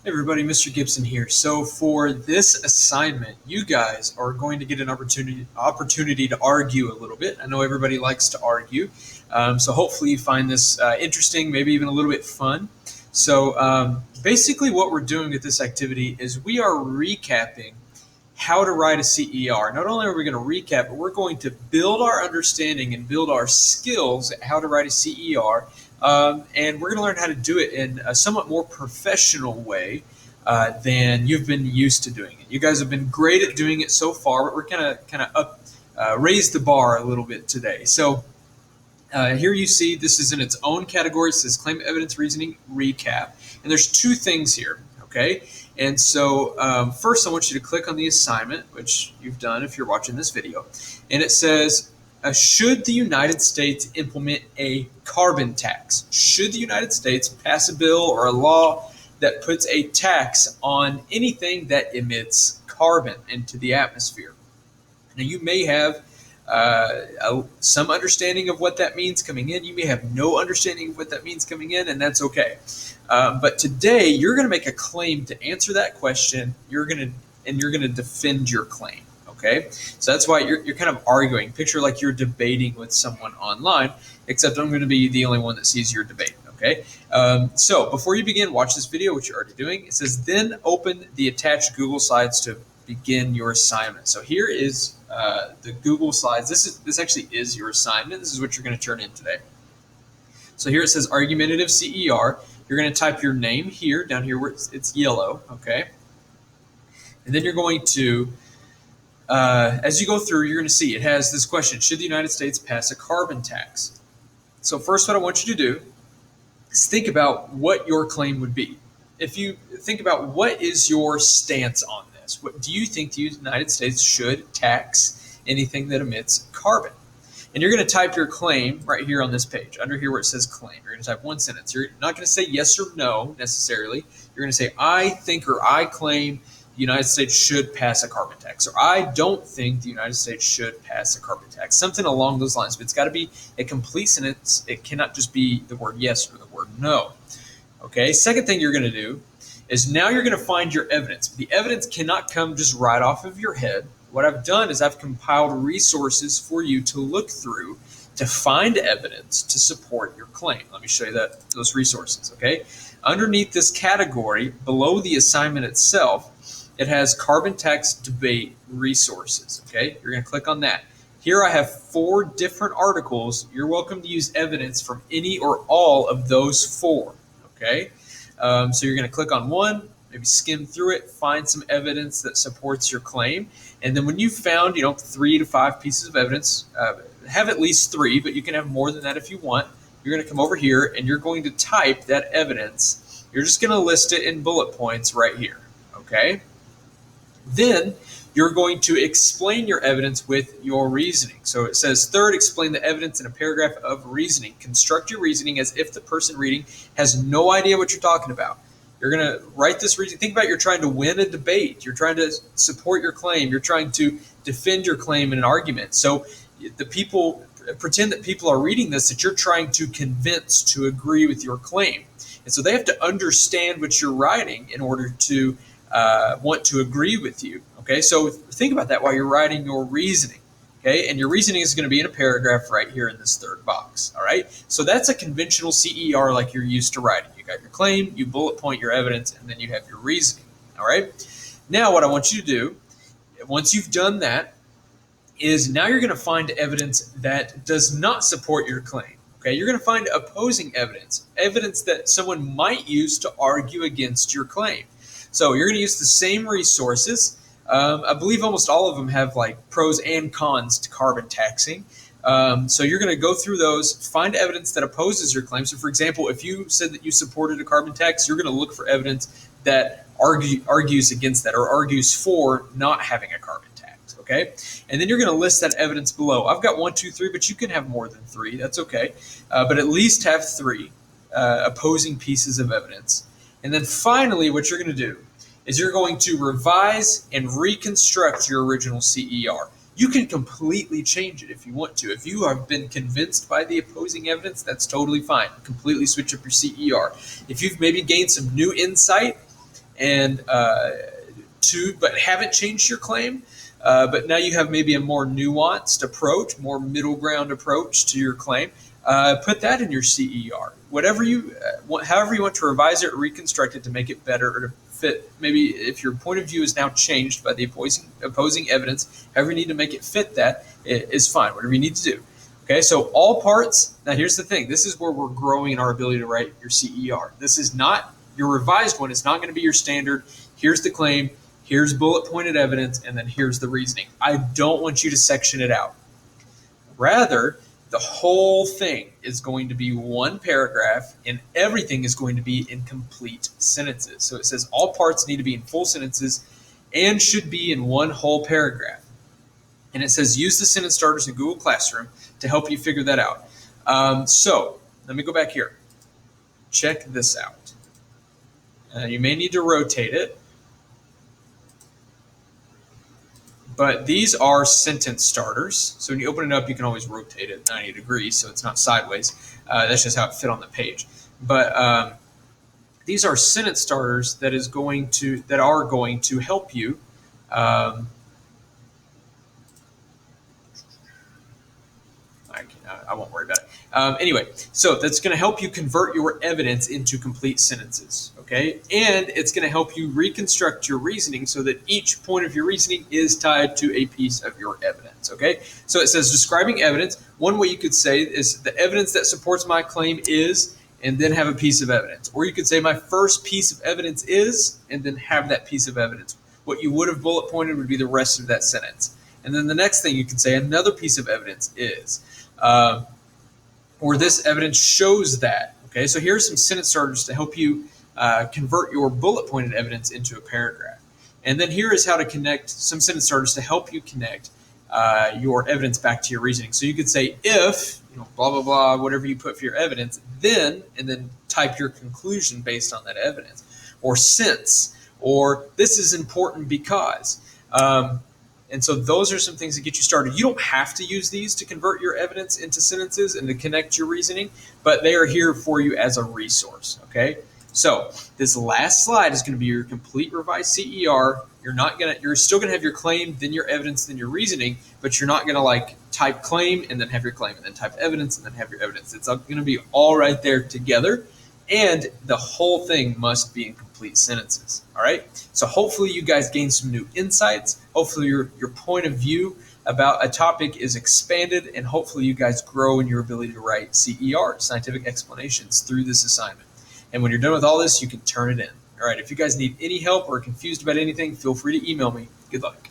Hey everybody, Mr. Gibson here. So for this assignment, you guys are going to get an opportunity to argue a little bit. I know everybody likes to argue, so hopefully you find this interesting, maybe even a little bit fun. So basically what we're doing with this activity is we are recapping how to write a CER. Not only are we going to recap, but we're going to build our understanding and build our skills at how to write a CER. And we're going to learn how to do it in a somewhat more professional way than you've been used to doing it. You guys have been great at doing it so far, but we're kind of up, raise the bar a little bit today. So here you see this is in its own category. It says Claim Evidence Reasoning Recap. And there's two things here, okay? And so first I want you to click on the assignment, which you've done if you're watching this video. And it says, should the United States implement a carbon tax? Should the United States pass a bill or a law that puts a tax on anything that emits carbon into the atmosphere? Now, you may have some understanding of what that means coming in. You may have no understanding of what that means coming in, and that's okay. But today, you're going to make a claim to answer that question. You're going to defend your claim. Okay, so that's why you're kind of arguing. Picture like you're debating with someone online, except I'm going to be the only one that sees your debate. Okay, so before you begin, watch this video, which you're already doing. It says, then open the attached Google Slides to begin your assignment. So here is the Google Slides. This actually is your assignment. This is what you're going to turn in today. So here it says Argumentative CER. You're going to type your name here, down here where it's yellow, okay? And then you're going to, as you go through, you're going to see it has this question, should the United States pass a carbon tax? So first what I want you to do is think about what your claim would be. If you think about what is your stance on this, what do you think the United States should tax anything that emits carbon? And you're going to type your claim right here on this page, under here where it says claim. You're going to type one sentence. You're not going to say yes or no necessarily. You're going to say, I think or I claim the United States should pass a carbon tax, or I don't think the United States should pass a carbon tax, something along those lines. But it's got to be a complete sentence. It cannot just be the word yes or the word no. Okay, second thing you're going to do is now you're going to find your evidence. The evidence cannot come just right off of your head. What I've done is I've compiled resources for you to look through to find evidence to support your claim. Let me show you those resources, okay? Underneath this category, below the assignment itself, it has carbon tax debate resources, okay? You're going to click on that. Here I have 4 different articles. You're welcome to use evidence from any or all of those 4, okay? So you're going to click on one, maybe skim through it, find some evidence that supports your claim. And then when you've found, 3 to 5 pieces of evidence, have at least 3, but you can have more than that if you want. You're going to come over here and you're going to type that evidence. You're just going to list it in bullet points right here, okay? Then you're going to explain your evidence with your reasoning. So it says, third, explain the evidence in a paragraph of reasoning. Construct your reasoning as if the person reading has no idea what you're talking about. You're going to write this reasoning. Think about you're trying to win a debate. You're trying to support your claim. You're trying to defend your claim in an argument. So pretend that people are reading this, that you're trying to convince to agree with your claim. And so they have to understand what you're writing in order to want to agree with you. Okay, so think about that while you're writing your reasoning. Okay, and your reasoning is going to be in a paragraph right here in this third box. All right, so that's a conventional CER like you're used to writing. You got your claim, you bullet point your evidence, and then you have your reasoning. All right, now what I want you to do, once you've done that, is now you're going to find evidence that does not support your claim. Okay, you're going to find opposing evidence, evidence that someone might use to argue against your claim. So you're going to use the same resources. I believe almost all of them have like pros and cons to carbon taxing. So you're going to go through those, find evidence that opposes your claim. So for example, if you said that you supported a carbon tax, you're going to look for evidence that argues against that or argues for not having a carbon tax. Okay, and then you're going to list that evidence below. I've got 1, 2, 3, but you can have more than 3. That's okay, but at least have 3 opposing pieces of evidence. And then finally, what you're going to do is you're going to revise and reconstruct your original CER. You can completely change it if you want to. If you have been convinced by the opposing evidence, that's totally fine. Completely switch up your CER. If you've maybe gained some new insight and but haven't changed your claim, but now you have maybe a more nuanced approach, more middle ground approach to your claim. Put that in your CER. Whatever you however you want to revise it or reconstruct it to make it better or to fit. Maybe if your point of view is now changed by the opposing evidence, however you need to make it fit that is fine. Whatever you need to do. Okay, so all parts. Now here's the thing. This is where we're growing in our ability to write your CER. This is not your revised one. It's not going to be your standard. Here's the claim. Here's bullet pointed evidence, and then here's the reasoning. I don't want you to section it out. Rather, the whole thing is going to be one paragraph, and everything is going to be in complete sentences. So it says all parts need to be in full sentences and should be in one whole paragraph. And it says use the sentence starters in Google Classroom to help you figure that out. So let me go back here. Check this out. You may need to rotate it. But these are sentence starters. So when you open it up, you can always rotate it 90 degrees so it's not sideways. That's just how it fit on the page. But these are sentence starters that are going to help you. I won't worry about it. Anyway, so that's going to help you convert your evidence into complete sentences, okay? And it's going to help you reconstruct your reasoning so that each point of your reasoning is tied to a piece of your evidence, okay? So it says describing evidence. One way you could say is the evidence that supports my claim is, and then have a piece of evidence. Or you could say my first piece of evidence is, and then have that piece of evidence. What you would have bullet pointed would be the rest of that sentence. And then the next thing you could say another piece of evidence is. Or this evidence shows that. Okay, so here's some sentence starters to help you convert your bullet pointed evidence into a paragraph. And then here is how to connect some sentence starters to help you connect your evidence back to your reasoning. So you could say if, blah, blah, blah, whatever you put for your evidence, then, and then type your conclusion based on that evidence. Or since, or this is important because. And so those are some things that get you started. You don't have to use these to convert your evidence into sentences and to connect your reasoning, but they are here for you as a resource, okay? So this last slide is going to be your complete revised CER. You're still going to have your claim, then your evidence, then your reasoning, but you're not going to like type claim and then have your claim and then type evidence and then have your evidence. It's going to be all right there together, and the whole thing must be in complete sentences. All right. So hopefully you guys gain some new insights. Hopefully your point of view about a topic is expanded, and hopefully you guys grow in your ability to write CER, scientific explanations, through this assignment. And when you're done with all this, you can turn it in. All right. If you guys need any help or are confused about anything, feel free to email me. Good luck.